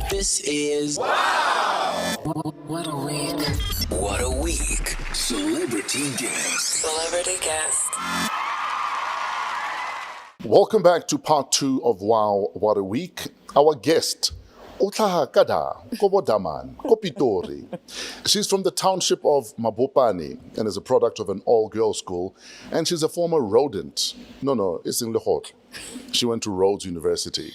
This is What a Week. What a Week. Celebrity Guest. Celebrity Guest. Welcome back to part 2 of Wow, What a Week. Our guest, Utaha Kada Kobodaman Kopitori. She's from the township of Mabopane and is a product of an all-girls school. And she's a former rodent. No, it's in Lehot. She went to Rhodes University.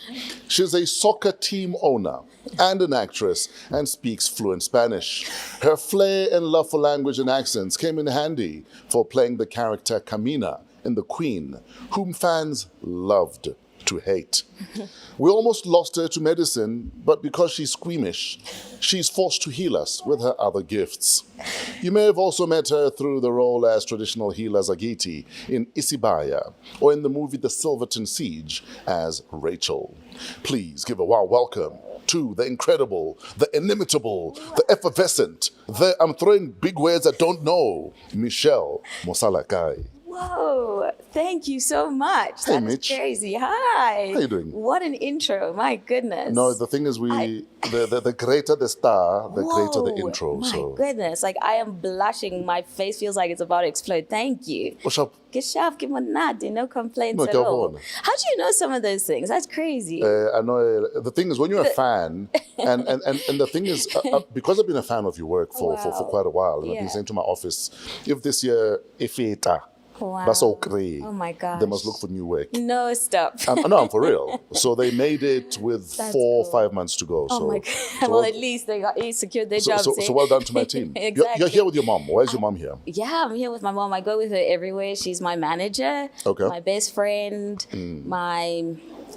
She's a soccer team owner and an actress and speaks fluent Spanish. Her flair and love for language and accents came in handy for playing the character Kamina in The Queen, whom fans loved to hate. We almost lost her to medicine, but because she's squeamish, she's forced to heal us with her other gifts. You may have also met her through the role as traditional healer Zakithi in Isibaya, or in the movie The Silverton Siege as Rachel. Please give a wow welcome to the incredible, the inimitable, the effervescent, I'm throwing big words I don't know, Michelle Mosalakae. Whoa, thank you so much. Hey, That's Mitch. crazy. Hi. How you doing? What an intro. My goodness. No, the thing is, the greater the star, the greater the intro. My goodness. Like, I am blushing. My face feels like it's about to explode. Thank you. What's up? Good job. Give me nod. No complaints No, at go all. on. How do you know some of those things? That's crazy. I know. The thing is, when you're a fan, and the thing is, because I've been a fan of your work for quite a while, and I've been saying to my office, if this year, if it, Wow. that's okay. Oh my gosh. They must look for new work. No, stop. No, I'm for real. So they made it with That's 4 or cool. 5 months to go. Oh my God. Well, at least they secured their jobs. So well done to my team. Exactly. You're here with your mom. Why is your mom here? Yeah, I'm here with my mom. I go with her everywhere. She's my manager, Okay. my best friend,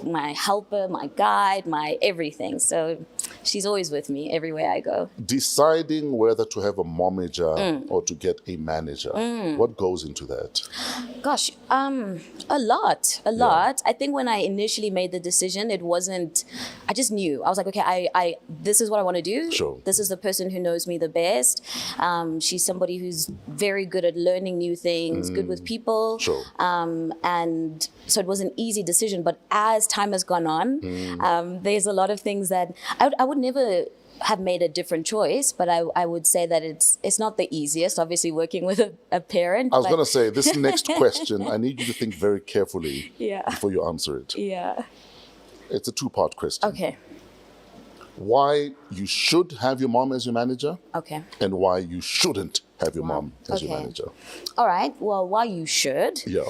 my helper, my guide, my everything. So she's always with me everywhere I go. Deciding whether to have a momager or to get a manager, what goes into that? Gosh, a lot. I think when I initially made the decision, it wasn't, I just knew. I was like, okay, I this is what I want to do. Sure. This is the person who knows me the best. She's somebody who's very good at learning new things, good with people. Sure. And so it was an easy decision. But as time has gone on, there's a lot of things that I would never have made a different choice, but I would say that it's not the easiest, obviously, working with a parent. I was going to say, this next question, I need you to think very carefully before you answer it. Yeah. It's a 2-part question. Okay. Why you should have your mom as your manager, Okay. and why you shouldn't have your mom as your Okay. manager. All right. Well, why you should. Yeah.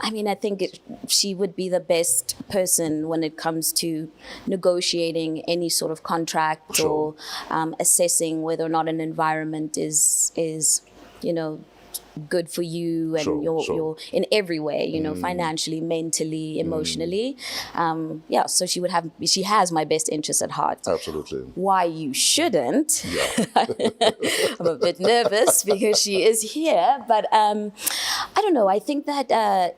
I mean, I think she would be the best person when it comes to negotiating any sort of contract Sure. or assessing whether or not an environment is good for you and Sure. you're in every way, financially, mentally, emotionally. So she has my best interest at heart. Absolutely. Why you shouldn't. Yeah. I'm a bit nervous because she is here, but I don't know. I think that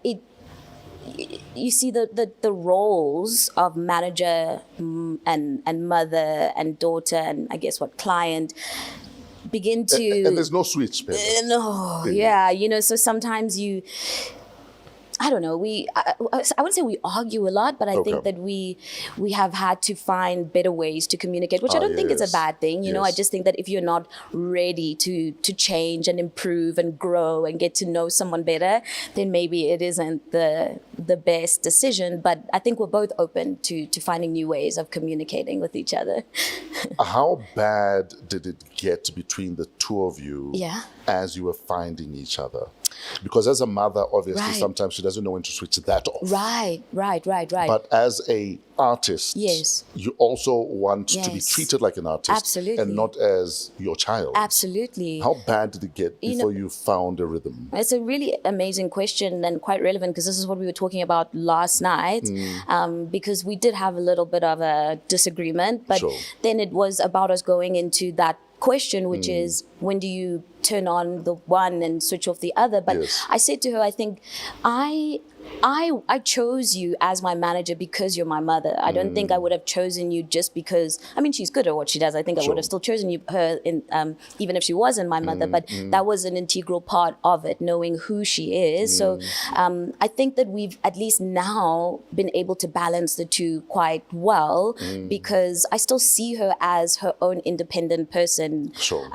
you see the roles of manager and mother and daughter and I guess client begin to And there's no switch, baby. no, yeah, so sometimes I don't know. I wouldn't say we argue a lot, but I think that we have had to find better ways to communicate, which I don't think is a bad thing. You know, I just think that if you're not ready to change and improve and grow and get to know someone better, then maybe it isn't the best decision. But I think we're both open to finding new ways of communicating with each other. How bad did it get between the two of you as you were finding each other? Because as a mother, obviously, sometimes she doesn't know when to switch that off. Right. But as a artist, you also want to be treated like an artist. Absolutely. And not as your child. Absolutely. How bad did it get before you found a rhythm? It's a really amazing question and quite relevant because this is what we were talking about last night because we did have a little bit of a disagreement, but then it was about us going into that question, which is when do you turn on the one and switch off the other. But Yes. I said to her, I think I chose you as my manager because you're my mother. I don't think I would have chosen you just because, I mean, she's good at what she does. I think I would have still chosen her even if she wasn't my mother, but that was an integral part of it, knowing who she is. So I think that we've at least now been able to balance the two quite well, because I still see her as her own independent person. Sure.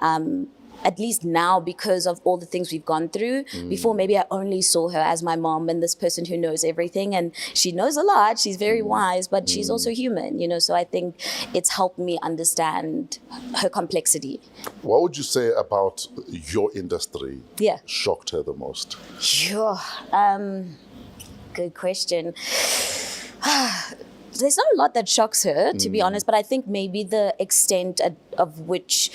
At least now, because of all the things we've gone through. Before, maybe I only saw her as my mom and this person who knows everything, and she knows a lot, she's very wise, but she's also human, so I think it's helped me understand her complexity. What would you say about your industry shocked her the most? Sure. Good question. There's not a lot that shocks her, to be honest, but I think maybe the extent of which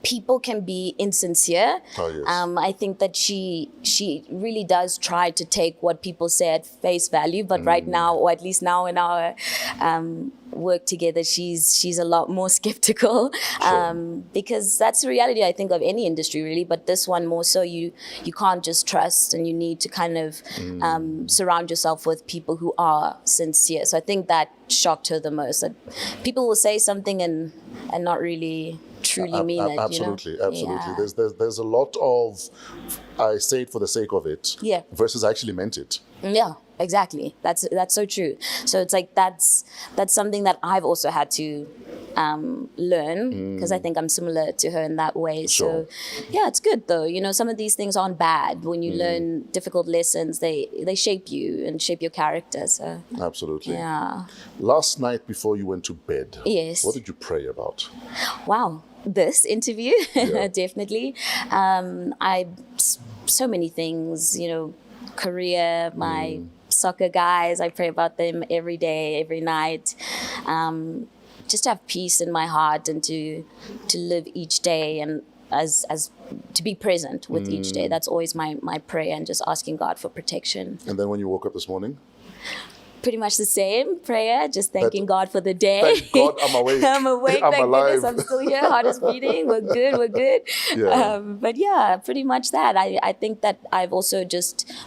people can be insincere. Oh, yes. I think that she really does try to take what people say at face value, but right now, or at least now in our work together, she's a lot more skeptical, because that's the reality, I think, of any industry really, but this one more so. You can't just trust, and you need to kind of surround yourself with people who are sincere. So I think that shocked her the most, that people will say something and not really truly mean it. Absolutely. Yeah. There's a lot of, I say it for the sake of it, versus I actually meant it. Yeah, exactly. That's so true. So it's like that's something that I've also had to learn, because I think I'm similar to her in that way. Sure. So yeah, it's good though. Some of these things aren't bad. When you learn difficult lessons, they shape you and shape your character. So Absolutely. yeah. Last night before you went to bed, Yes. what did you pray about? Wow. This interview, definitely. So many things, career, my soccer guys, I pray about them every day, every night. Just to have peace in my heart, and to live each day, and as to be present with each day. That's always my prayer, and just asking God for protection. And then when you woke up this morning? Pretty much the same prayer, just thanking God for the day. Thank God I'm awake. I'm awake, I'm thank alive. goodness, I'm still here, heart is beating, we're good. Yeah. But yeah, pretty much that. I think that I've also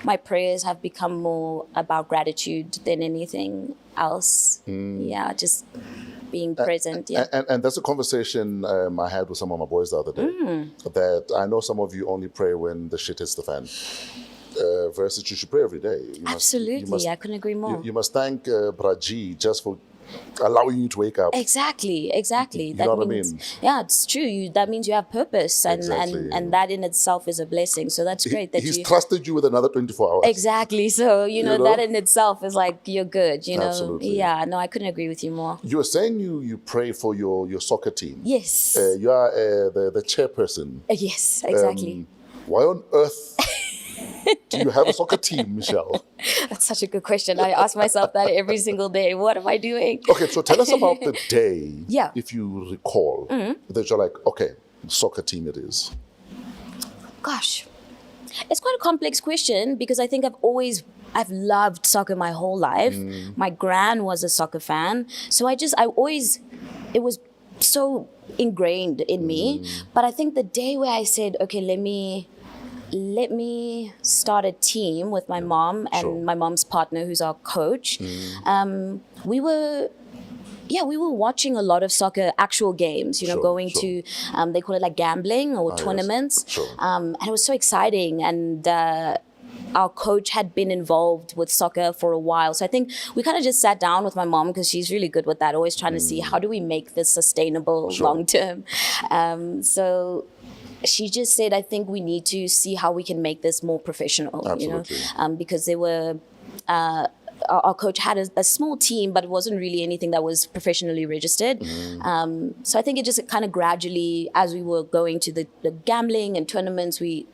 my prayers have become more about gratitude than anything else. Yeah, just being present. Yeah. And that's a conversation I had with some of my boys the other day, that I know some of you only pray when the shit hits the fan. Versus you should pray every day. Absolutely, I couldn't agree more. You must thank Braji just for allowing you to wake up. Exactly. You know what I mean? Yeah, it's true. That means you have purpose, and that in itself is a blessing. So that's great that He's trusted you with another 24 hours. Exactly. So that in itself is like, you're good. Absolutely. Yeah. No, I couldn't agree with you more. You were saying you pray for your soccer team. Yes. You are the chairperson. Yes, exactly. Why on earth do you have a soccer team, Michelle? That's such a good question. I ask myself that every single day. What am I doing? Okay, so tell us about the day, Yeah. if you recall, that you're like, okay, soccer team it is. Gosh, it's quite a complex question, because I think I've loved soccer my whole life. My gran was a soccer fan. So it was so ingrained in me. But I think the day where I said, okay, let me start a team with my mom and my mom's partner, who's our coach. We were watching a lot of soccer, actual games, going to, they call it like gambling or tournaments. Yes. Sure. And it was so exciting. And our coach had been involved with soccer for a while. So I think we kind of just sat down with my mom, because she's really good with that, always trying to see how do we make this sustainable long term. So she just said, I think we need to see how we can make this more professional. Absolutely. Because they were, our coach had a small team, but it wasn't really anything that was professionally registered. So I think it just kind of gradually, as we were going to the gambling and tournaments, we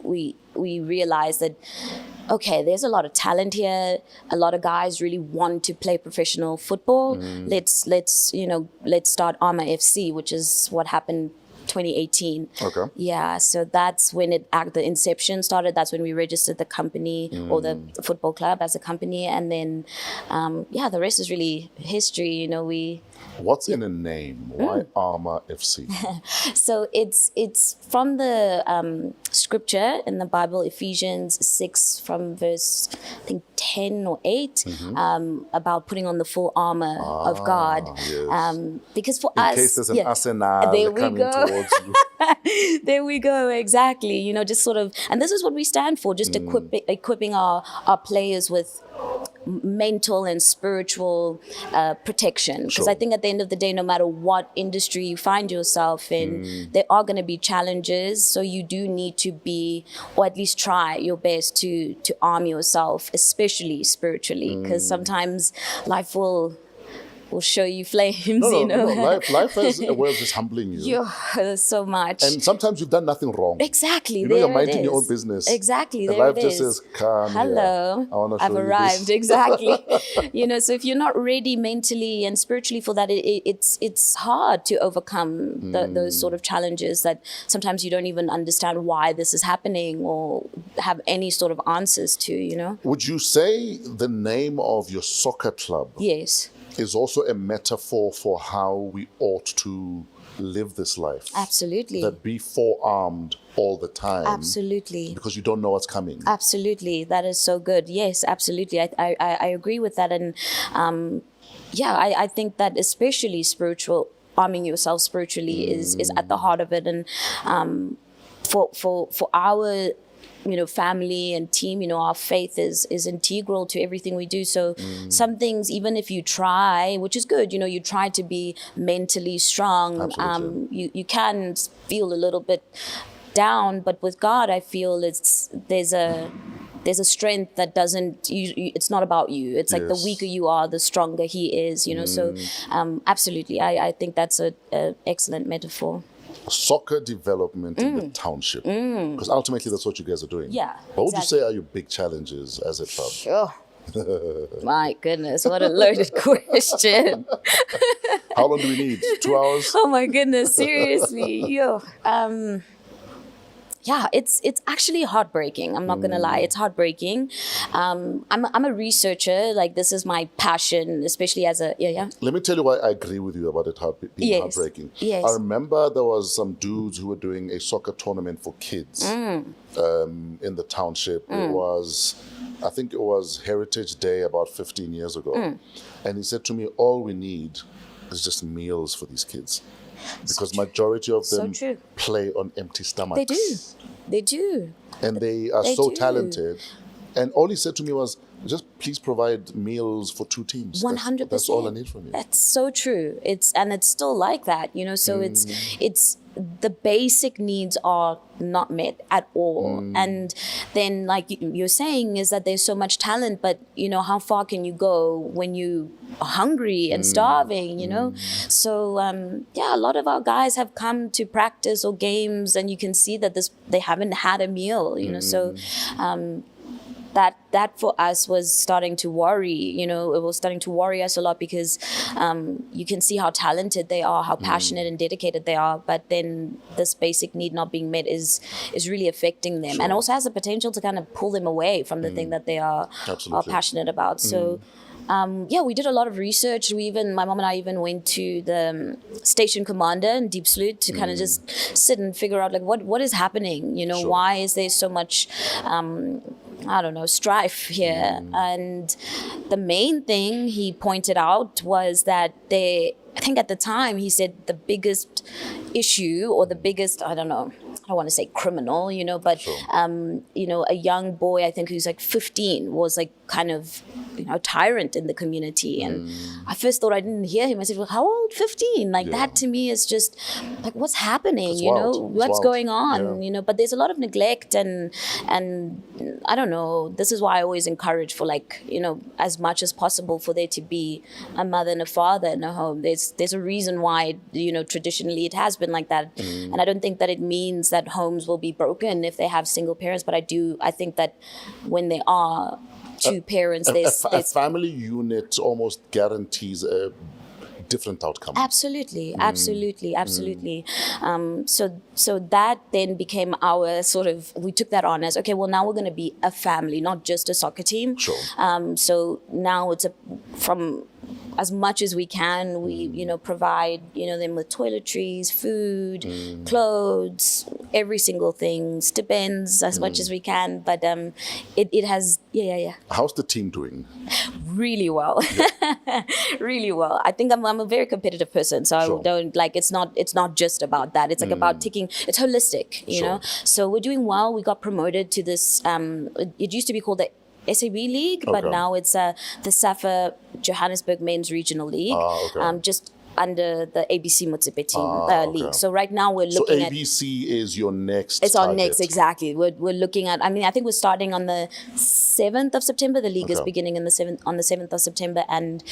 realized that, okay, there's a lot of talent here. A lot of guys really want to play professional football. Let's start Armour FC, which is what happened 2018. Okay. Yeah, so that's when the inception started. That's when we registered the company or the football club as a company, and then the rest is really history. You know, What's in a name? Why Armour FC? So it's from the scripture in the Bible, Ephesians 6 from verse, I think 10 or 8, about putting on the full armor of God. Yes. Because for in us, case there's an arsenal there we coming go. towards you. There we go, exactly. You know, just sort of, and this is what we stand for, just equipping our players with mental and spiritual protection. Because I think at the end of the day, no matter what industry you find yourself in, there are going to be challenges. So you do need to be, or at least try your best to arm yourself, especially spiritually, because sometimes life will show you flames. No. Life has a way of just humbling you. Yeah, there's so much. And sometimes you've done nothing wrong. Exactly. You know, you're minding your own business. Exactly. And there life it just is. says, come hello, here. I want to show I've you arrived. this. Exactly. You know, so if you're not ready mentally and spiritually for that, it's hard to overcome those sort of challenges that sometimes you don't even understand why this is happening or have any sort of answers to, you know. Would you say the name of your soccer club Yes. is also a metaphor for how we ought to live this life? Absolutely. That be forearmed all the time. Absolutely. Because you don't know what's coming. Absolutely. That is so good. Yes, absolutely. I agree with that. And I think that especially arming yourself spiritually is at the heart of it. And for our family and team, our faith is integral to everything we do. So some things, even if you try, which is good, you try to be mentally strong, you can feel a little bit down, but with God, I feel there's a strength that it's not about you. It's like the weaker you are, the stronger He is, So absolutely, I think that's a excellent metaphor. Soccer development in the township. Because ultimately that's what you guys are doing. Yeah. What would you say are your big challenges as a club? Sure. My goodness, what a loaded question. How long do we need? 2 hours? Oh my goodness, seriously. It's actually heartbreaking. I'm not gonna lie, it's heartbreaking. I'm a researcher. Like, this is my passion, especially as a Let me tell you why I agree with you about it being heartbreaking. Yes. I remember there was some dudes who were doing a soccer tournament for kids in the township. I think it was Heritage Day about 15 years ago. And he said to me, all we need is just meals for these kids. Because majority of them play on empty stomachs. They do. And they are so talented. And all he said to me was, just please provide meals for 2 teams. 100%. That's all I need from you. That's so true. It's still like that, So it's the basic needs are not met at all. And then, like you're saying, is that there's so much talent, but how far can you go when you are hungry and starving? So a lot of our guys have come to practice or games, and you can see that they haven't had a meal. So. That for us was starting to worry, it was starting to worry us a lot, because you can see how talented they are, how passionate and dedicated they are, but then this basic need not being met is really affecting them, and also has the potential to kind of pull them away from the thing that they are passionate about. So we did a lot of research. My mom and I even went to the station commander in Deep Sloot to kind of just sit and figure out, like, what is happening, why is there so much strife here. And the main thing he pointed out was that I think at the time he said the biggest issue, or the biggest, I don't want to say criminal, but a young boy, I think, who's like 15, was like kind of tyrant in the community. And I first thought, I didn't hear him. I said, well, how old? 15? Like that to me is just like, what's happening? What's going on? But there's a lot of neglect, and I don't know. This is why I always encourage for, like, as much as possible for there to be a mother and a father in a home. There's a reason why traditionally it has been like that, and I don't think that it means that homes will be broken if they have single parents. But I think that when there are two parents, a family unit almost guarantees a different outcome. Absolutely. So that then became our sort of, we took that on as, okay, well, now we're going to be a family, not just a soccer team. Sure. So now it's from as much as we can, we, provide, them with toiletries, food, clothes, every single thing, stipends as much as we can. But it has, How's the team doing? Really well. Yeah. Really well. I think I'm a very competitive person, so I don't it's not just about that. It's like about ticking. It's holistic, you know. So we're doing well. We got promoted to this. It used to be called the SAB League, but now it's the SAFA Johannesburg Men's Regional League. Just under the ABC Motsepe team league. So right now we're looking at... So ABC is your next It's target. our next, exactly. We're looking at... I think we're starting on the 7th of September. The league is beginning on the 7th of September, and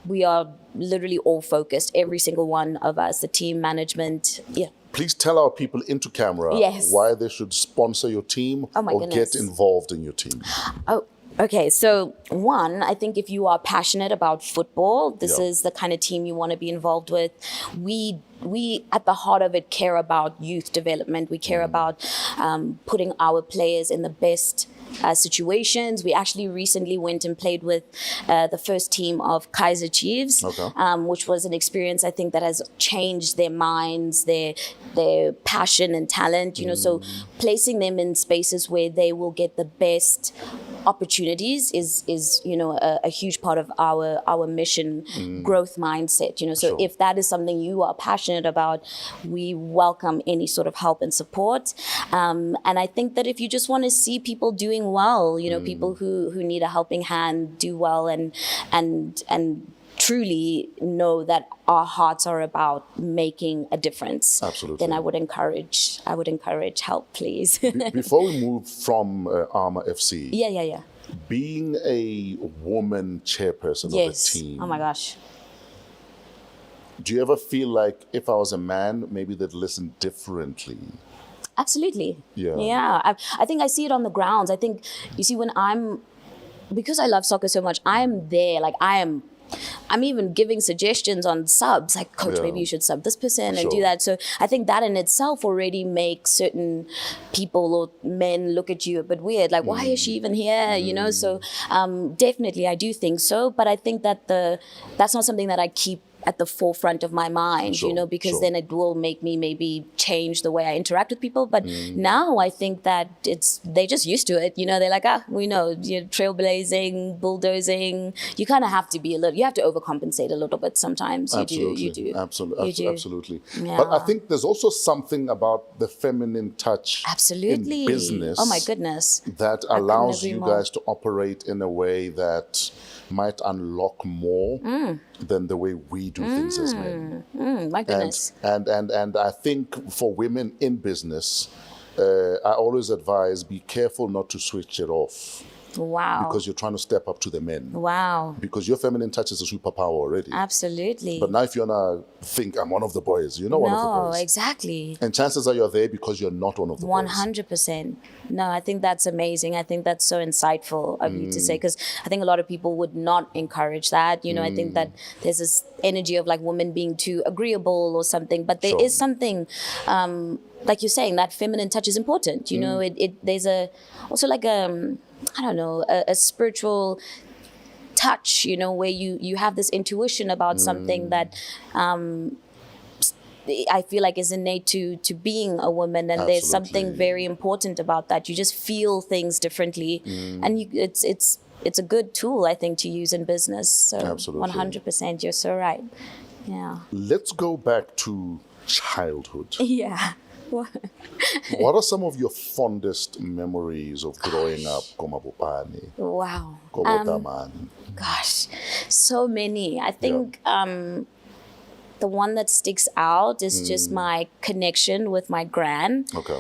we are literally all focused, every single one of us, the team management. Yeah. Please tell our people into camera why they should sponsor your team get involved in your team. Okay, so one, I think if you are passionate about football, this is the kind of team you want to be involved with. We at the heart of it care about youth development. We care about putting our players in the best situations. We actually recently went and played with the first team of Kaizer Chiefs, which was an experience I think that has changed their minds, their passion and talent. So placing them in spaces where they will get the best opportunities is a huge part of our mission growth mindset. So if that is something you are passionate about, we welcome any sort of help and support. And I think that if you just want to see people doing well, people who need a helping hand do well and truly know that our hearts are about making a difference. Absolutely. Then I would encourage help, please. Before we move from Armour FC, being a woman chairperson of a team. Oh my gosh. Do you ever feel like if I was a man, maybe they'd listen differently? Absolutely. Yeah. I think I see it on the grounds. I think, you see, because I love soccer so much, I am there. Like I'm even giving suggestions on subs, like, coach, maybe you should sub this person and do that. So I think that in itself already makes certain people or men look at you a bit weird, like, why is she even here? So definitely I do think so. But I think that that's not something that I keep at the forefront of my mind, because then it will make me maybe change the way I interact with people. But now I think that they're just used to it. They're like, we know, trailblazing, bulldozing. You kind of have to you have to overcompensate a little bit sometimes. You do. Absolutely. Yeah. But I think there's also something about the feminine touch in business. Oh my goodness. That allows you guys to operate in a way that might unlock more than the way we do things as men. My goodness. And I think for women in business, I always advise, be careful not to switch it off. Wow. Because you're trying to step up to the men. Wow. Because your feminine touch is a superpower already. Absolutely. But now if you want to think, I'm one of the boys, you're not one of the boys. No, exactly. And chances are you're there because you're not one of the 100%. No, I think that's amazing. I think that's so insightful of you to say, because I think a lot of people would not encourage that. I think that there's this energy of like women being too agreeable or something. But there is something, like you're saying, that feminine touch is important. There's also like a spiritual touch, where you have this intuition about something that I feel like is innate to being a woman, and there's something very important about that. You just feel things differently, and it's a good tool, I think, to use in business. So 100%, you're so right. Yeah. Let's go back to childhood. Yeah. What are some of your fondest memories of growing up, Mabopane? Wow. Gosh, so many. I think the one that sticks out is just my connection with my gran. Okay.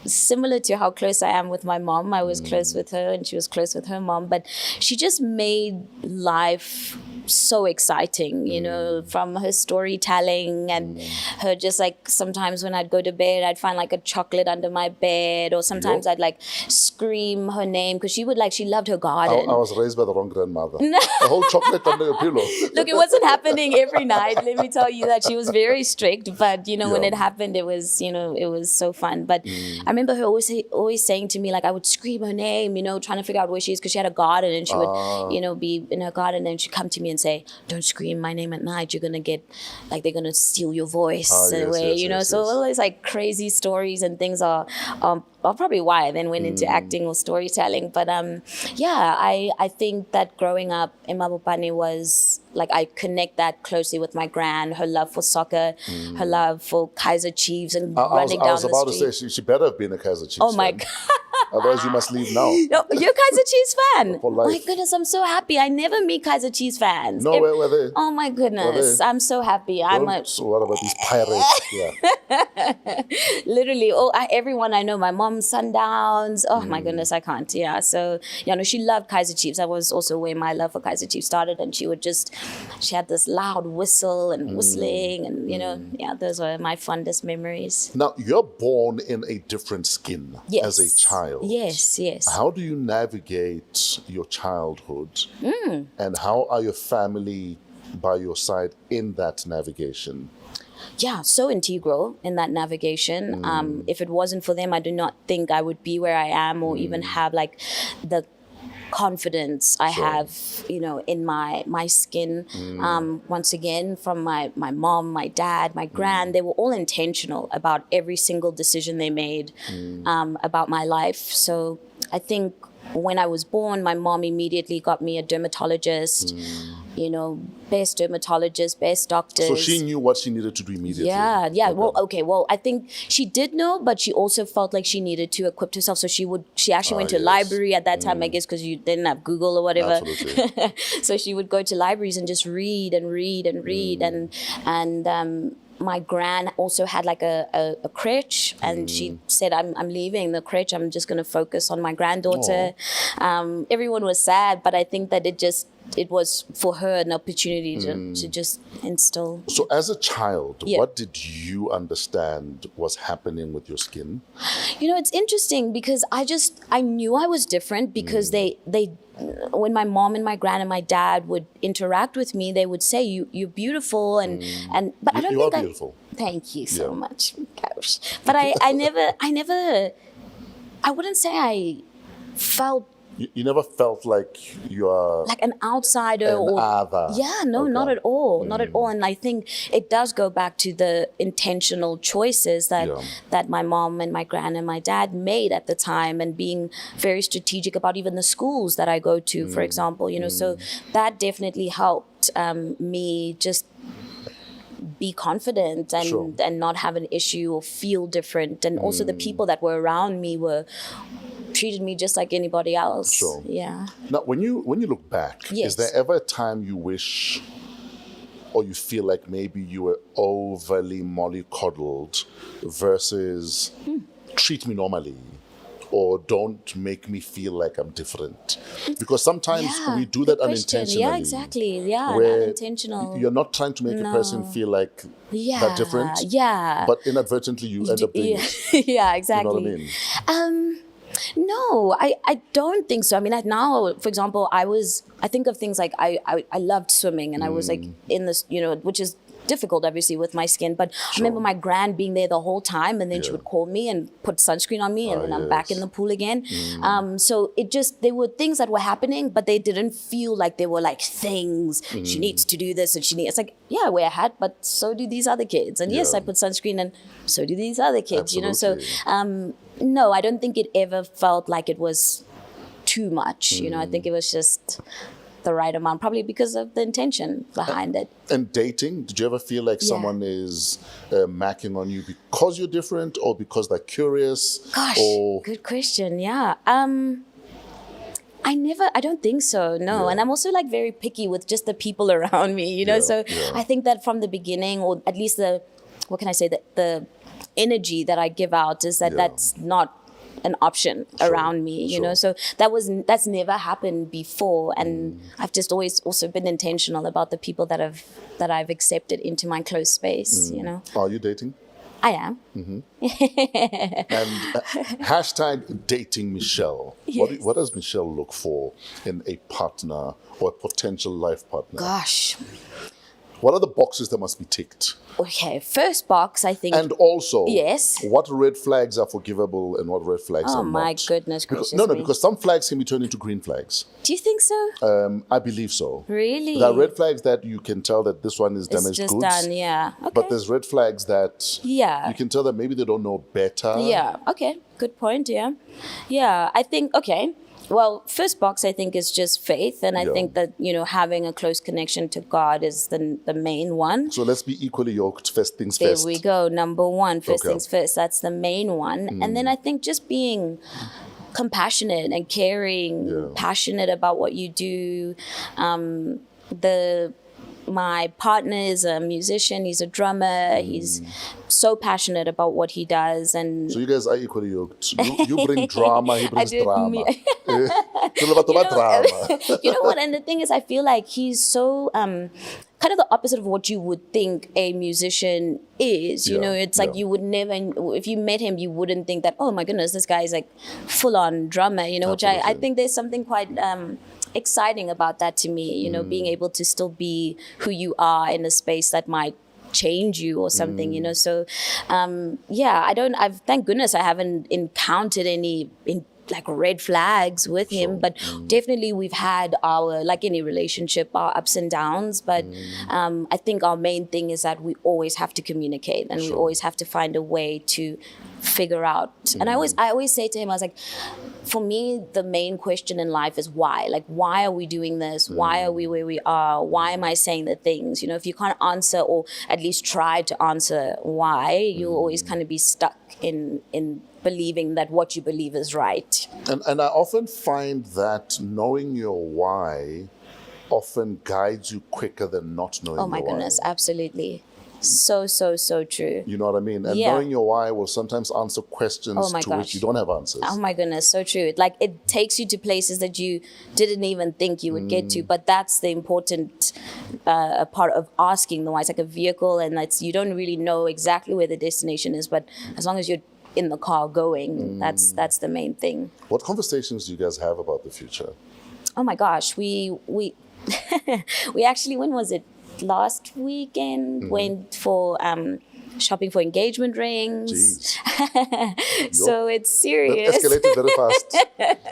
Similar to how close I am with my mom. I was close with her and she was close with her mom, but she just made life so exciting, you know, from her storytelling and her just like sometimes when I'd go to bed, I'd find like a chocolate under my bed, or sometimes I'd like scream her name because she loved her garden. I was raised by the wrong grandmother. A whole chocolate under your pillow. Look, it wasn't happening every night. Let me tell you that she was very strict, but you know, when it happened, it was, you know, it was so fun. But I remember her always saying to me, like, I would scream her name, you know, trying to figure out where she is because she had a garden and she would, you know, be in her garden and she'd come to me and say, don't scream my name at night. You're going to get, like, they're going to steal your voice away, you know. So all these like crazy stories and things are probably why I then went into acting or storytelling. But yeah, I think that growing up in Mabopane was like, I connect that closely with my gran, her love for soccer, her love for Kaiser Chiefs and running down the street. I was about to say, she better have been a Kaiser Chiefs Oh my fan. God. Otherwise, you must leave now. No, you're a Kaiser Chiefs fan. For life. My goodness, I'm so happy. I never meet Kaiser Chiefs fans. No, where were they? Oh my goodness, I'm so happy. So what about these pirates? Yeah. Literally, everyone I know, my mom, Sundowns. Oh my goodness, I can't. Yeah, so you know, she loved Kaiser Chiefs. That was also where my love for Kaiser Chiefs started, and she had this loud whistle and whistling, and you know, yeah, those were my fondest memories. Now, you're born in a different skin as a child. Yes. How do you navigate your childhood? And how are your family by your side in that navigation? Yeah, so integral in that navigation. If it wasn't for them, I do not think I would be where I am or even have like the confidence I have, you know, in my skin. Once again, from my mom, my dad, my gran, they were all intentional about every single decision they made about my life. So I think when I was born, my mom immediately got me a dermatologist, you know, best dermatologist, best doctors. So she knew what she needed to do immediately. Yeah. Okay. Well, I think she did know, but she also felt like she needed to equip herself. So she actually went to a library at that time, I guess, because you didn't have Google or whatever. Absolutely. So she would go to libraries and just read and read and read. And my gran also had like a crèche, and she said, I'm leaving the crèche. I'm just going to focus on my granddaughter. Everyone was sad, but I think that it was for her an opportunity to just instill. So as a child, what did you understand was happening with your skin? You know, it's interesting because I knew I was different because they when my mom and my gran and my dad would interact with me, they would say, you're beautiful but I don't think are beautiful. Thank you so much. Gosh. But I never I wouldn't say I felt You never felt like you are like an outsider or other. Yeah, no, not at all. Not at all. And I think it does go back to the intentional choices that my mom and my gran and my dad made at the time, and being very strategic about even the schools that I go to, for example, you know, so that definitely helped me just be confident and not have an issue or feel different. And also the people that were around me treated me just like anybody else. Sure. Yeah. Now, when you look back, is there ever a time you wish or you feel like maybe you were overly mollycoddled versus treat me normally, or don't make me feel like I'm different? Because sometimes we do that unintentionally. Yeah, exactly. Yeah, where unintentional. You're not trying to make a person feel like they're different. Yeah. But inadvertently you end up doing it. Yeah, exactly. You know what I mean? No, I don't think so. I mean, now, for example, I think of things like I loved swimming, and I was like in this, you know, which is difficult obviously with my skin, but I remember my gran being there the whole time, and then she would call me and put sunscreen on me, and then I'm back in the pool again. So there were things that were happening, but they didn't feel like they were like things. She needs to do this, and it's like, yeah, I wear a hat, but so do these other kids, and yes, I put sunscreen, and so do these other kids. Absolutely. You know. So no, I don't think it ever felt like it was too much. You know, I think it was just the right amount, probably because of the intention behind it. And dating, did you ever feel like someone is macking on you because you're different, or because they're curious? Gosh, good question. Yeah. I don't think so, no. Yeah. And I'm also like very picky with just the people around me, you know? I think that from the beginning, or at least the energy that I give out is that that's not an option around me, you know. So that's never happened before, and I've just always also been intentional about the people that I've accepted into my close space, you know. Are you dating? I am. And hashtag dating Michelle. Yes. What does Michelle look for in a partner or a potential life partner? Gosh. What are the boxes that must be ticked? Okay, first box, I think. And also, yes, what red flags are forgivable and what red flags are not? Oh my goodness gracious No, me. because some flags can be turned into green flags. Do you think so? I believe so. Really? There are red flags that you can tell that this one is damaged It's just goods. done, yeah. Okay. But there's red flags that Yeah. you can tell that maybe they don't know better. Yeah, okay, good point, yeah. Yeah, I think, okay. Well, first box, I think, is just faith. And I think that, you know, having a close connection to God is the main one. So let's be equally yoked. First things There first. we go. Number one, first Okay. things first. That's the main one. And then I think just being compassionate and caring, passionate about what you do. My partner is a musician, he's a drummer, he's so passionate about what he does. And So you guys are equally yoked. You bring drama, he brings do- drama. me- Drama. you know what? And the thing is, I feel like he's so kind of the opposite of what you would think a musician is. You know, it's like you would never, if you met him, you wouldn't think that, oh my goodness, this guy is like full on drummer, you know, which I think there's something quite exciting about that to me, you know, being able to still be who you are in a space that might change you or something, you know. So thank goodness I haven't encountered any like red flags with him, but definitely we've had our, like any relationship, our ups and downs, but I think our main thing is that we always have to communicate, and we always have to find a way to figure out. And I always say to him, I was like, for me, the main question in life is why. Like, why are we doing this? Why are we where we are? Why am I saying the things? You know, if you can't answer, or at least try to answer why, you'll always kind of be stuck in believing that what you believe is right. And I often find that knowing your why often guides you quicker than not knowing your why. Oh my goodness, absolutely. So true. You know what I mean? And knowing your why will sometimes answer questions to which you don't have answers. Oh my goodness, so true. Like, it takes you to places that you didn't even think you would get to, but that's the important part of asking the why. It's like a vehicle, and you don't really know exactly where the destination is, but as long as you're in the car going, that's the main thing. What conversations do you guys have about the future? Oh my gosh, we we actually, when was it? Last weekend went for shopping for engagement rings. So it's serious. That escalated very fast.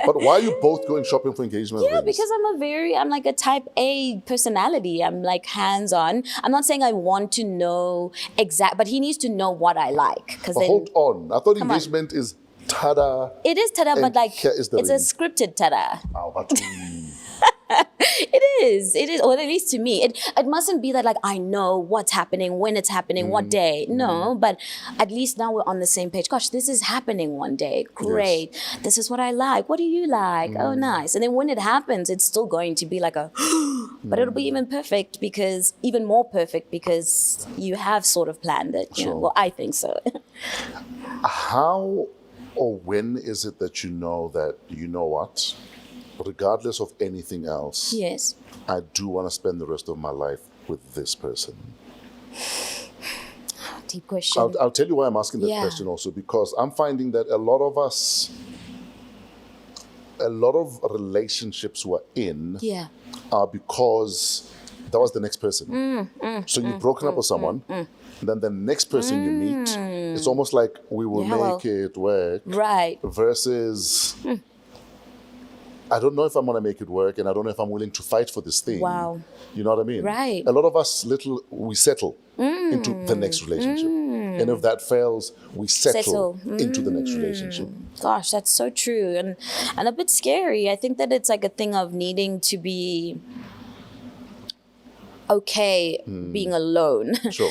But why are you both going shopping for engagement rings? Yeah, because I'm like a type A personality. I'm like hands-on. I'm not saying I want to know but he needs to know what I like. But hold on. I thought engagement is tada. It is tada, but like it's a scripted tada. It is, or at least to me. It mustn't be that like I know what's happening, when it's happening, what day. No, but at least now we're on the same page. Gosh, this is happening one day. Great. Yes. This is what I like. What do you like? Oh, nice. And then when it happens, it's still going to be like but it'll be even more perfect because you have sort of planned it. You know? Well, I think so. How or when is it that you know that, you know what? Regardless of anything else, yes, I do want to spend the rest of my life with this person? Deep question. I'll tell you why I'm asking that question also, because I'm finding that a lot of relationships we're in are because that was the next person. So you've broken up with someone, and then the next person you meet, it's almost like we will make it work. Right. Versus... I don't know if I'm going to make it work, and I don't know if I'm willing to fight for this thing. Wow. You know what I mean? Right. A lot of us, we settle into the next relationship. And if that fails, we settle into the next relationship. Gosh, that's so true. And a bit scary. I think that it's like a thing of needing to be okay being alone. Sure.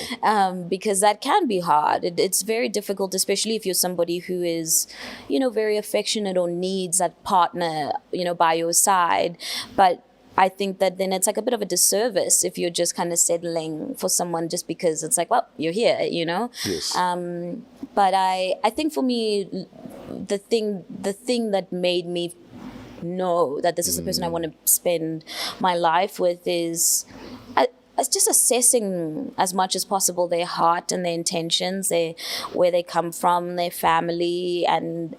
Because that can be hard. It's very difficult, especially if you're somebody who is, you know, very affectionate or needs that partner, you know, by your side. But I think that then it's like a bit of a disservice if you're just kind of settling for someone just because it's like, well, you're here, you know? Yes. But I think for me, the thing that made me know that this is the person I want to spend my life with is just assessing as much as possible their heart and their intentions, where they come from, their family, and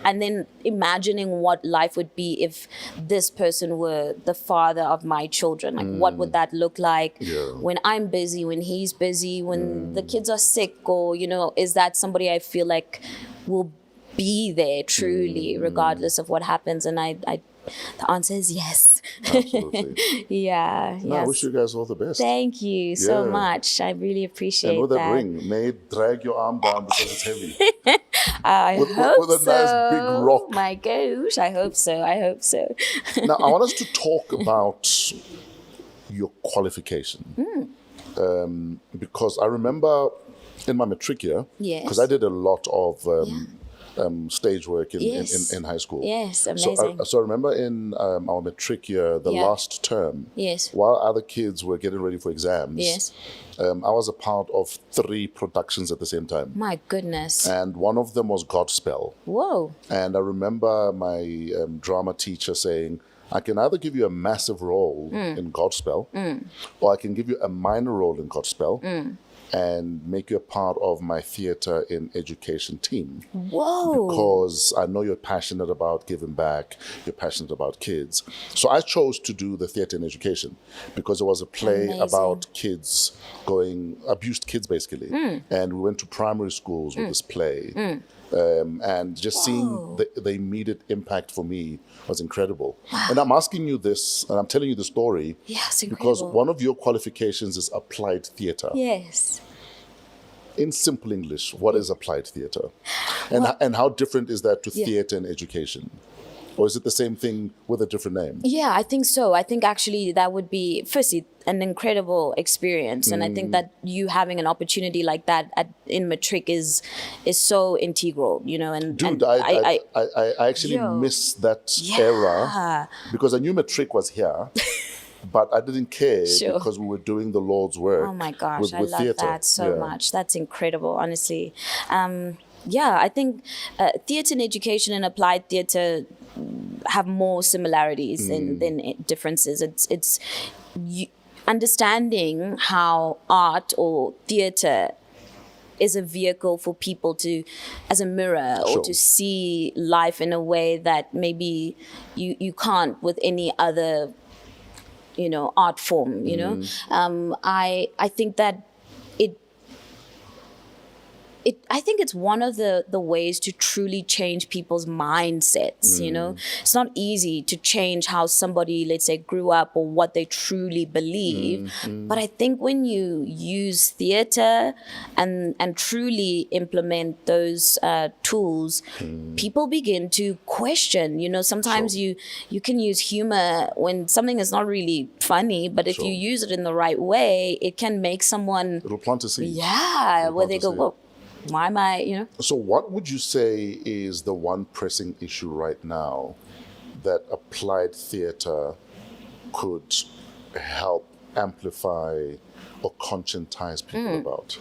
then imagining what life would be if this person were the father of my children. Like, what would that look like when I'm busy, when he's busy, when the kids are sick, or, is that somebody I feel like will be there truly, regardless of what happens? And the answer is yes. Absolutely. Yeah. No, I wish you guys all the best. Thank you so much. I really appreciate and with that. that ring, may it drag your arm down because it's heavy. I hope with a so. nice big rock. My gosh, I hope so. Now, I want us to talk about your qualification. Because I remember in my matric year, because I did a lot of stage work in high school. Yes, amazing. So I remember in our matric year, the last term, while other kids were getting ready for exams, I was a part of 3 productions at the same time. My goodness. And one of them was Godspell. Whoa. And I remember my drama teacher saying, I can either give you a massive role in Godspell, or I can give you a minor role in Godspell, and make you a part of my theatre in education team. Whoa. Because I know you're passionate about giving back, you're passionate about kids. So I chose to do the theatre in education because it was a play about kids abused kids basically. And we went to primary schools with this play. And just seeing the immediate impact for me was incredible. And I'm asking you this, and I'm telling you the story, because one of your qualifications is applied theatre. Yes. In simple English, what is applied theatre? And how different is that to theatre and education? Or is it the same thing with a different name? Yeah, I think so. I think actually that would be, firstly, an incredible experience. And I think that you having an opportunity like that in matric is so integral, And Dude, I actually miss that era because I knew matric was here. But I didn't care because we were doing the Lord's work. Oh my gosh, with I love theatre. that so much. That's incredible, honestly. I think theatre and education and applied theatre have more similarities than differences. It's understanding how art or theatre is a vehicle for people to, as a mirror, or to see life in a way that maybe you can't with any other art form, I think that I think it's one of the ways to truly change people's mindsets, It's not easy to change how somebody, let's say, grew up or what they truly believe. But I think when you use theatre and truly implement those tools, people begin to question, sometimes you can use humor when something is not really funny, but if you use it in the right way, it can make someone... It'll plant a seed. Yeah, where they go, whoa. Why am I, So what would you say is the one pressing issue right now that applied theatre could help amplify or conscientize people about?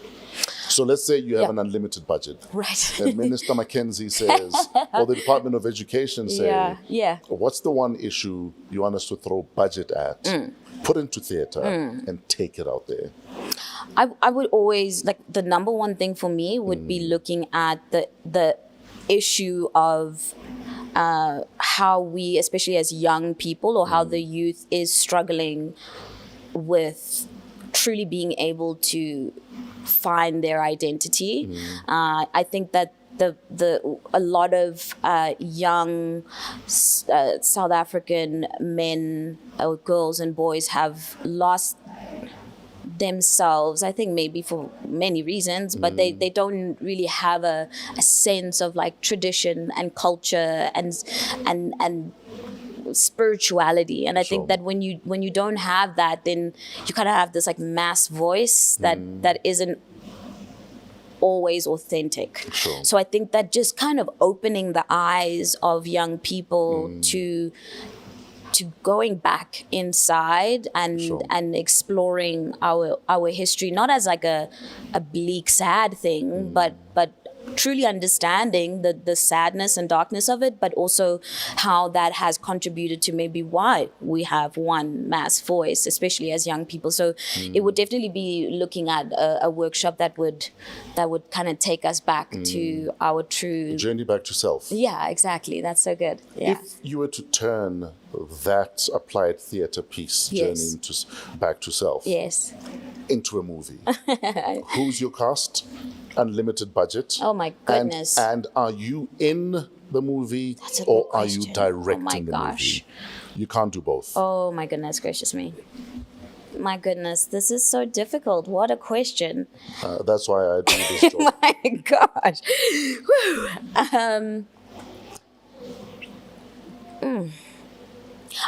So let's say you have an unlimited budget. Right. And Minister Mackenzie says, or the Department of Education say, what's the one issue you want us to throw budget at, put into theatre, and take it out there? I would always, the number one thing for me would be looking at the issue of how we, especially as young people, or how the youth is struggling with truly being able to find their identity. I think that a lot of young South African men or girls and boys have lost themselves, I think maybe for many reasons, but they don't really have a sense of tradition and culture and spirituality. And I think that when you don't have that, then you kind of have this mass voice that isn't always authentic. So I think that just kind of opening the eyes of young people to going back inside and exploring our history, not as a bleak, sad thing, but truly understanding the sadness and darkness of it, but also how that has contributed to maybe why we have one mass voice, especially as young people. So it would definitely be looking at a workshop that would kind of take us back to our true journey back to self. Yeah, exactly. That's so good. Yeah. If you were to turn that applied theatre piece, journey back to self, into a movie, who's your cast? Unlimited budget. Oh my goodness. And are you in the movie or are you directing the movie? You can't do both. Oh my goodness gracious me. My goodness, this is so difficult. What a question. That's why I do this job. My gosh.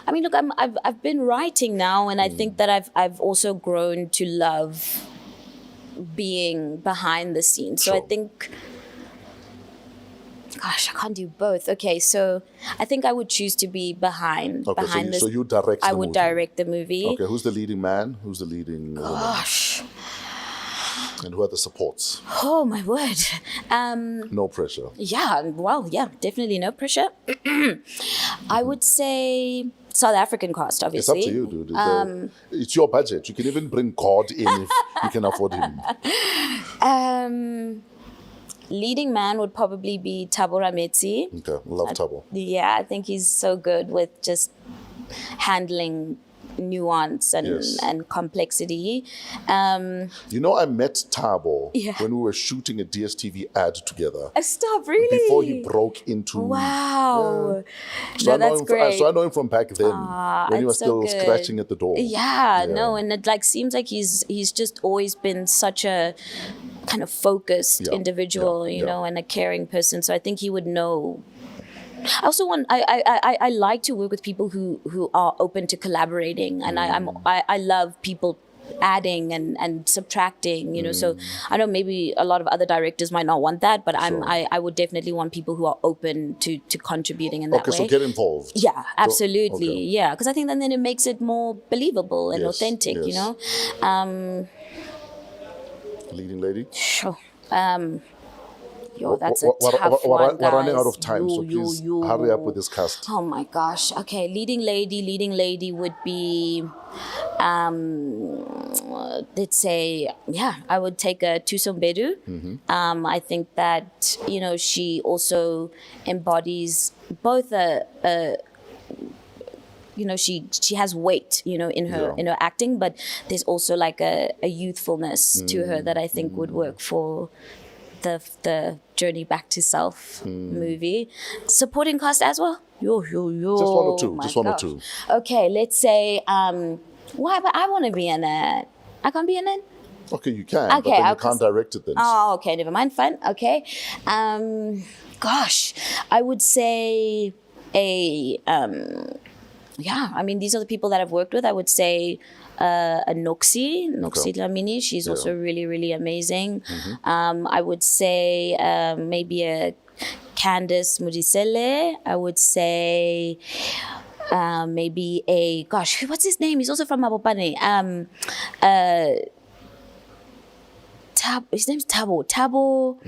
I mean, look, I've been writing now, and I think that I've also grown to love being behind the scenes. So I think, gosh, I can't do both. Okay, so I think I would choose to be behind. Okay, so you direct the movie. I would direct the movie. Okay, who's the leading man? Who's the leading woman? Gosh. And who are the supports? Oh, my word. No pressure. Yeah, well, yeah, definitely no pressure. I would say South African cast, obviously. It's up to you, dude. It's your budget. You can even bring God in if you can afford him. Leading man would probably be Thabo Rametsi. Okay, love Thabo. Yeah, I think he's so good with just handling nuance and complexity. I met Thabo when we were shooting a DSTV ad together. Stop, really? Before he broke into... Wow. So that's great. So I know him from back then, when he was still scratching at the door. Yeah, no, and it seems like he's just always been such a kind of focused individual, you know, and a caring person. So I think he would know. I also I like to work with people who are open to collaborating, and I love people adding and subtracting, you know. So I know maybe a lot of other directors might not want that, but I would definitely want people who are open to contributing in that way. Okay, so get involved. Yeah, absolutely. Yeah, because I think then it makes it more believable and authentic, you know. Leading lady? Sure. That's a tough one, We're running out of time, so please hurry up with this cast. Oh my gosh. Okay, leading lady would be, let's say, I would take a Tusombedu. I think that, you know, she also embodies both you know, she has weight, you know, in her acting, but there's also like a youthfulness to her that I think would work for the Journey Back to Self movie. Supporting cast as well? Yo. Just one or two. Okay, let's say, why? But I want to be in it. I can't be in it? Okay, you can, but then you can't direct it then. Oh, okay, never mind, fine, okay. Gosh, I would say I mean, these are the people that I've worked with. I would say a Noxie Dlamini. She's also really, really amazing. I would say maybe a Candice Mudisele. I would say maybe what's his name? He's also from Mabopane. His name's Thabo. Thabo,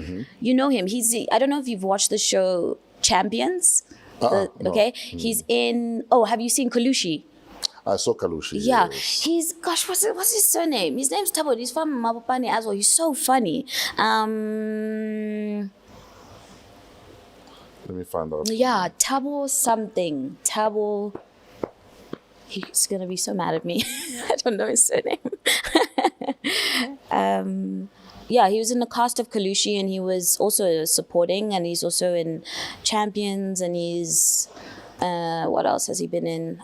you know him. I don't know if you've watched the show Champions. No. He's in. Have you seen Kalushi? I saw Kalushi. Yeah, yes. he's what's his surname? His name's Thabo. He's from Mabopane as well. He's so funny. Let me find out. Yeah, Thabo something. Thabo. He's gonna be so mad at me. I don't know his surname. Yeah, he was in the cast of Kalushi, and he was also supporting, and he's also in Champions, and he's what else has he been in?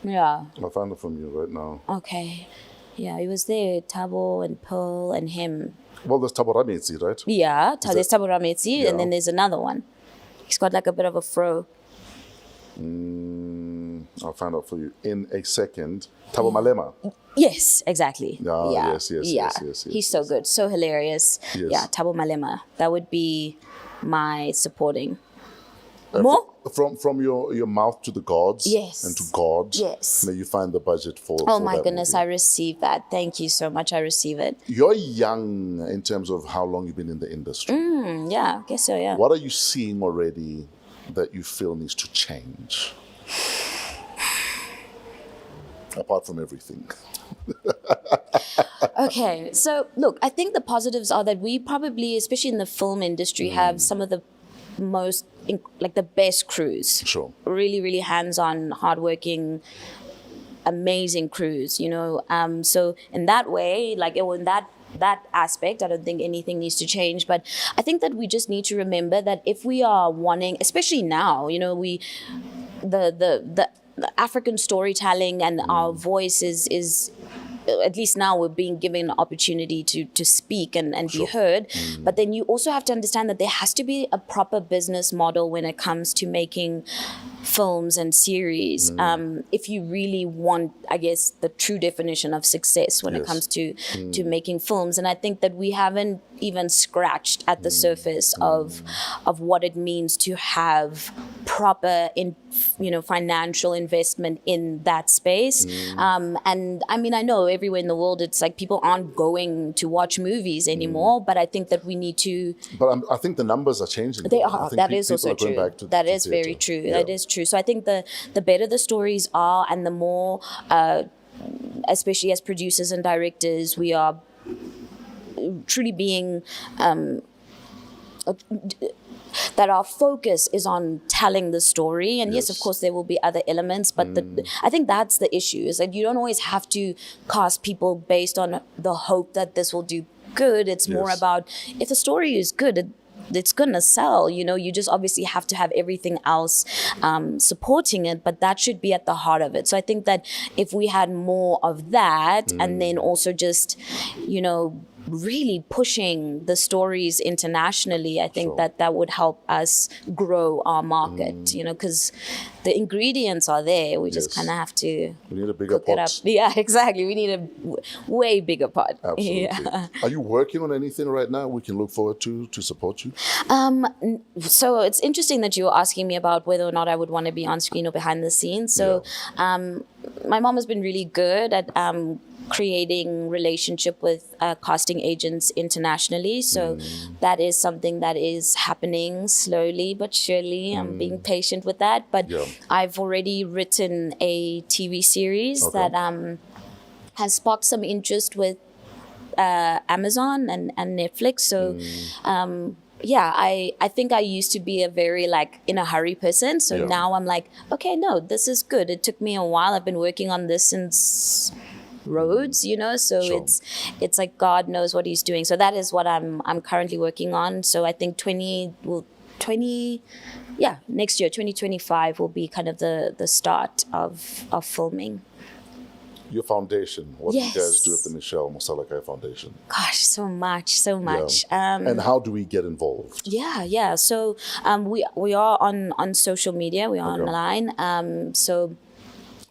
Yeah. I found it from you right now. Okay. Yeah, he was there, Thabo and Pearl and him. Well, there's Thabo Rametsi, right? Yeah, there's Thabo Rametsi, and then there's another one. He's got like a bit of a fro. I'll find out for you in a second. Thabo Malema. Yes, exactly. Yes. He's so good, so hilarious. Yes. Yeah, Thabo Malema. That would be my supporting. More? From your mouth to the gods. Yes. And to God. Yes. May you find the budget for Oh for my that goodness, movie. I receive that. Thank you so much. I receive it. You're young in terms of how long you've been in the industry. Yeah, I guess so, yeah. What are you seeing already that you feel needs to change? Apart from everything. Okay, so look, I think the positives are that we probably, especially in the film industry, have some of the most, like the best crews. Sure. Really, really hands-on, hardworking, amazing crews, you know. So in that way, like in that aspect, I don't think anything needs to change. But I think that we just need to remember that if we are wanting, especially now, you know, the African storytelling and our voice is at least now we're being given an opportunity to speak and be heard. But then you also have to understand that there has to be a proper business model when it comes to making films and series, if you really want, I guess, the true definition of success when it comes to making films. And I think that we haven't even scratched at the surface of what it means to have proper financial investment in that space. And I mean, I know everywhere in the world it's like people aren't going to watch movies anymore, but I think that we need to. But I think the numbers are changing. They are. That is also true. That is very true. Yeah. That is true. So I think the better the stories are, and the more, especially as producers and directors, we are truly being. That our focus is on telling the story, and yes, of course there will be other elements, but I think that's the issue, is that you don't always have to cast people based on the hope that this will do good. It's more about, if the story is good, it's gonna sell, you know. You just obviously have to have everything else supporting it, but that should be at the heart of it. So I think that if we had more of that, and then also just, really pushing the stories internationally, I think that would help us grow our market, because the ingredients are there. We just kind of have to. We need a bigger pot. It up. Yeah, exactly. We need a way bigger pot. Absolutely. Yeah. Are you working on anything right now we can look forward to support you? So it's interesting that you were asking me about whether or not I would want to be on screen or behind the scenes. So my mom has been really good at creating relationship with casting agents internationally. So that is something that is happening slowly but surely. I'm being patient with that. But I've already written a TV series that has sparked some interest with Amazon and Netflix. So I think I used to be a very in a hurry person. So now I'm like, okay, no, this is good. It took me a while. I've been working on this since Rhodes, so it's like God knows what he's doing. So that is what I'm currently working on. So I think next year, 2025 will be kind of the start of filming. Your foundation, what do you guys do at the Michelle Mosalakae Foundation? Gosh, so much. Yeah. And how do we get involved? Yeah. So we are on social media. We are online. So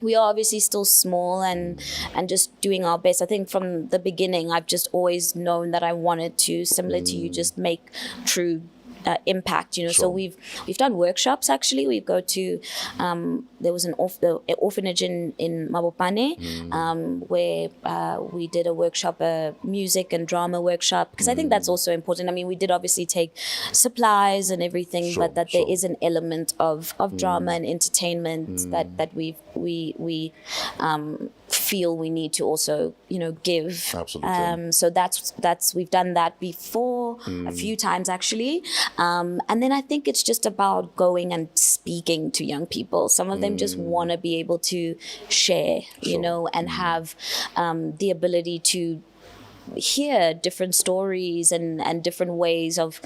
we are obviously still small and just doing our best. I think from the beginning, I've just always known that I wanted to, similar to you, just make true impact, So we've done workshops. Actually, we go to there was an orphanage in Mabopane, where we did a workshop, a music and drama workshop, because I think that's also important. I mean, we did obviously take supplies and everything, but that there is an element of drama and entertainment that we feel we need to also give. Absolutely. So that's we've done that before a few times actually. And then I think it's just about going and speaking to young people. Some of them just want to be able to share, and have the ability to hear different stories and different ways of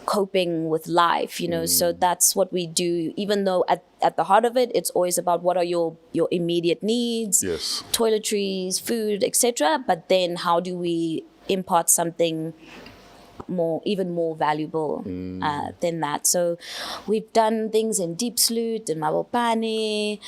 coping with life, So that's what we do, even though at the heart of it, it's always about what are your immediate needs, toiletries, food, etc. But then how do we impart something even more valuable than that? So we've done things in Deep Sloot, in Mabopane,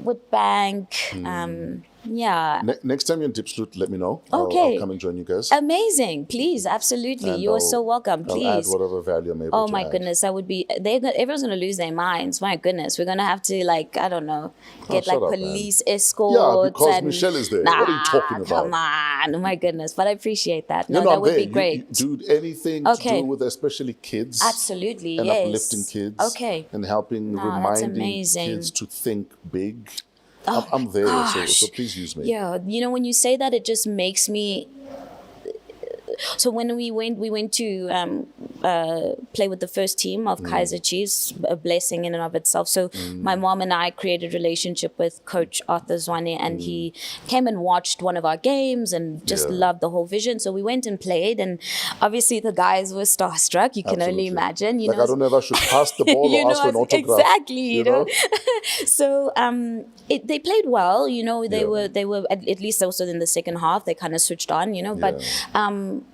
Woodbank, Yeah. Next time you're in Diepsloot, let me know. Okay. I'll come and join you guys. Amazing. Please, absolutely. And you are so welcome. I'll Please. add whatever value I'm able Oh to my add. goodness, that would be. Everyone's gonna lose their minds. My goodness, we're gonna have to like I don't know, get like shut up, police escorts. Yeah, because and, Michelle is there. Nah, What are you talking about? come on. Oh my goodness, but I appreciate that. No, No, that I'm would there. be great. Dude, anything to Okay. do with especially kids. Absolutely, and yes. uplifting kids. Okay. And helping, No, that's reminding amazing. kids to think big. Oh I'm there, gosh. so please use me. Yeah, you know, when you say that, it just makes me. So when we went to play with the first team of Kaiser Chiefs, a blessing in and of itself. So my mom and I created a relationship with Coach Arthur Zwane, and he came and watched one of our games and just loved the whole vision. So we went and played, and obviously the guys were starstruck. You can only imagine. You know, I don't know if I should pass the ball or ask for an autograph. Exactly. You know. know? So they played well. You know, they were at least also in the second half. They kind of switched on. You know, but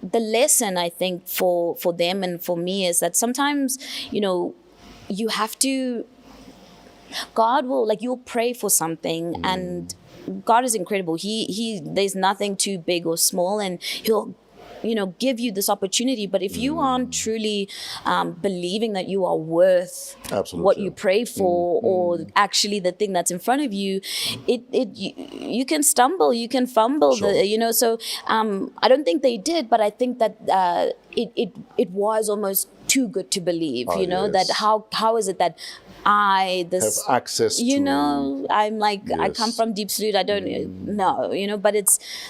the lesson I think for them and for me is that sometimes, you know, you have to, God will, like, you'll pray for something and God is incredible. He there's nothing too big or small, and he'll, you know, give you this opportunity. But if you aren't truly believing that you are worth what you pray for, or actually the thing that's in front of you, you can stumble, you can fumble, you know. So I don't think they did, but I think that it was almost too good to believe, you know, that how is it that have access to, know, I'm like, I come from Diepsloot, I don't know, you know, but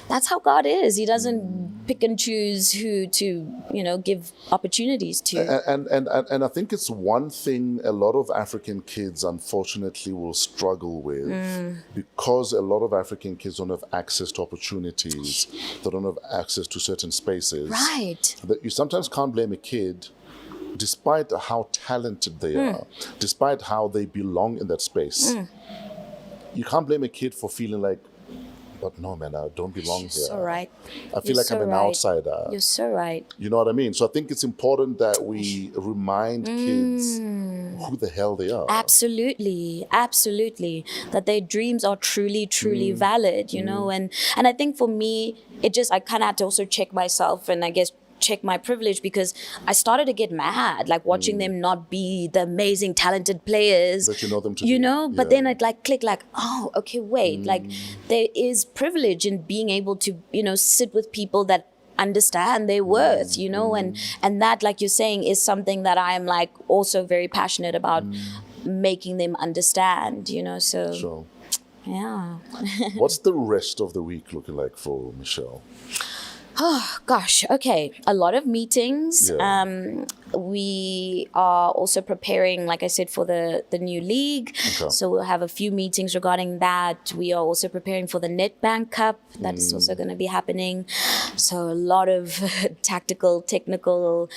that's how God is. He doesn't pick and choose who to, you know, give opportunities to. And I think it's one thing a lot of African kids unfortunately will struggle with, because a lot of African kids don't have access to opportunities, they don't have access to certain spaces. Right. That you sometimes can't blame a kid, despite how talented they are, despite how they belong in that space. You can't blame a kid for feeling like, but no, man, I don't belong here. So right. I feel like I'm an outsider. You're so right. You know what I mean? So I think it's important that we remind kids who the hell they are. Absolutely. Absolutely. That their dreams are truly, truly valid, you know? And I think for me, I kind of had to also check myself, and I guess check my privilege, because I started to get mad, like watching them not be the amazing talented players that you know them to you be. know, but then I'd like click like, oh, okay, wait, like there is privilege in being able to, you know, sit with people that understand their worth, you know, and that, like you're saying, is something that I'm like also very passionate about, making them understand, you know. So yeah. What's the rest of the week looking like for Michelle? Oh, gosh. Okay. A lot of meetings. We are also preparing, like I said, for the new league. Okay. So we'll have a few meetings regarding that. We are also preparing for the Nedbank Cup. That is also going to be happening. So a lot of tactical, technical,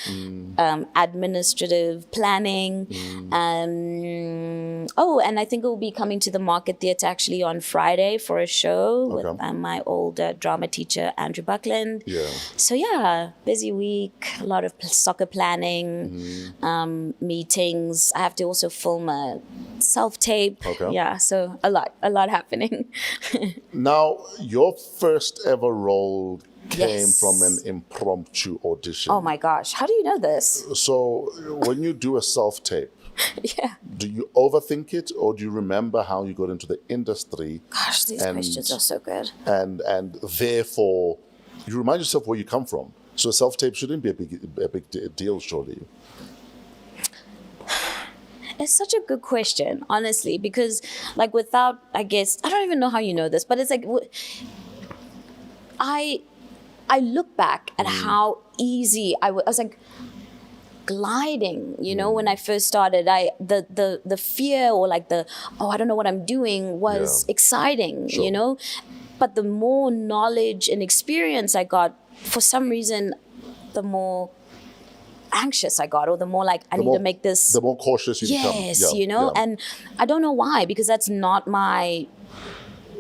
administrative planning. And I think it will be coming to the Market Theatre actually on Friday for a show with my old drama teacher, Andrew Buckland. Yeah. So yeah, busy week, a lot of soccer planning, meetings. I have to also film a self-tape. Okay. Yeah, so a lot happening. Now, your first ever role came from an impromptu audition. Oh my gosh, how do you know this? So when you do a self-tape, do you overthink it, or do you remember how you got into the industry? Gosh, these questions are so good. And therefore, you remind yourself where you come from. So a self-tape shouldn't be a big deal, surely. It's such a good question, honestly, because like without, I guess, I don't even know how you know this, but it's like, I look back at how easy I was like gliding, you know, when I first started. The fear, or like I don't know what I'm doing, was exciting, you know. But the more knowledge and experience I got, for some reason, the more anxious I got, or the more like I need to make this. The more cautious you become. Yes, you know, and I don't know why, because that's not my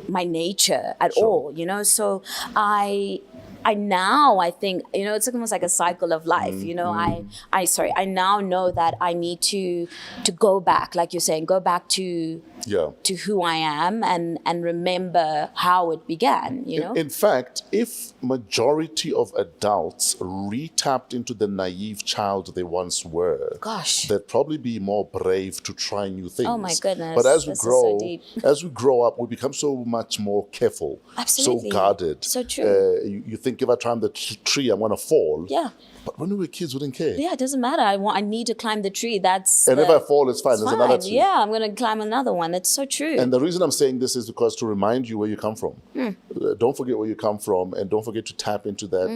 nature at all, you know. So I think, you know, it's almost like a cycle of life, you know. I now know that I need to go back, like you're saying, go back to to who I am and remember how it began, you know? In fact, if majority of adults re-tapped into the naive child they once were, Gosh, they'd probably be more brave to try new things. Oh my goodness. But as we This is so grow, deep. as we grow up, we become so much more careful, Absolutely. so guarded. So true. You think if I climb the tree, I'm going to fall. Yeah. But when we were kids, we didn't care. Yeah, it doesn't matter. I need to climb the tree. And if I fall, it's fine. There's another tree. Yeah, I'm going to climb another one. It's so true. And the reason I'm saying this is because to remind you where you come from. Don't forget where you come from, and don't forget to tap into that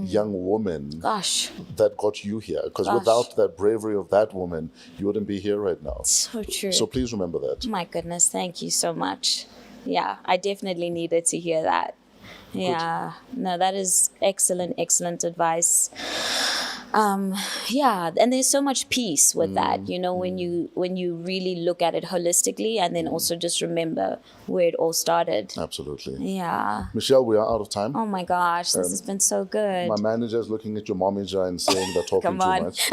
young woman that got you here. Because without that bravery of that woman, you wouldn't be here right now. So true. So please remember that. My goodness, thank you so much. Yeah, I definitely needed to hear that. Yeah, no, that is excellent advice. Yeah, and there's so much peace with that, you know, when you really look at it holistically, and then also just remember where it all started. Absolutely. Yeah. Michelle, we are out of time. Oh my gosh, this has been so good. My manager is looking at your momager and saying they're talking too much.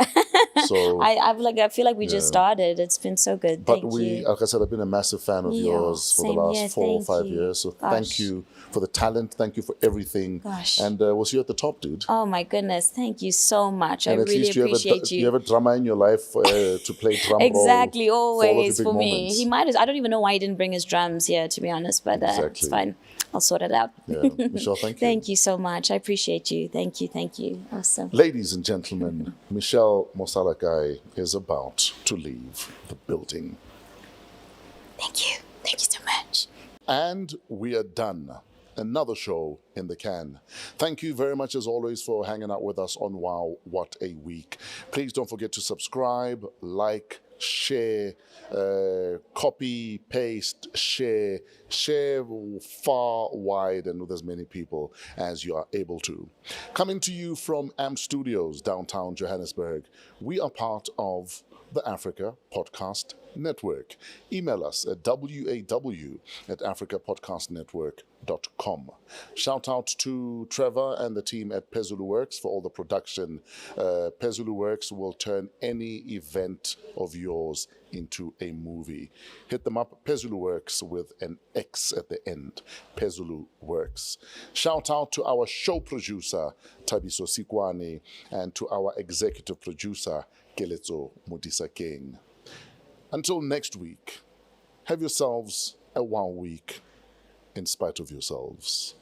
So I feel like we just started. It's been so good. But Thank you. Like I said, I've been a massive fan of yours for the last 4 or 5 years. So thank you for the talent. Thank you for everything. And we'll see you at the top, dude. Oh my goodness. Thank you so much. And I really appreciate you. You have a drummer in your life to play drum Exactly, roll always for me. moments. He might. I don't even know why he didn't bring his drums here, to be honest, but it's fine. I'll sort it out. Yeah. Michelle, thank you. Thank you so much. I appreciate you. Thank you. Awesome. Ladies and gentlemen, Michelle Mosalakae is about to leave the building. Thank you. Thank you so much. And we are done. Another show in the can. Thank you very much, as always, for hanging out with us on Wow, What a Week. Please don't forget to subscribe, like, share, copy, paste, share far, wide, and with as many people as you are able to. Coming to you from AMP Studios, downtown Johannesburg, we are part of the Africa Podcast Network. Email us at waw@africapodcastnetwork.com. Shout out to Trevor and the team at Pezulu Works for all the production. Pezulu Works will turn any event of yours into a movie. Hit them up, Pezulu Works with an X at the end. Pezulu Works. Shout out to our show producer, Tabiso Sikwane, and to our executive producer, Keletso Modisa King. Until next week, have yourselves a wow week in spite of yourselves.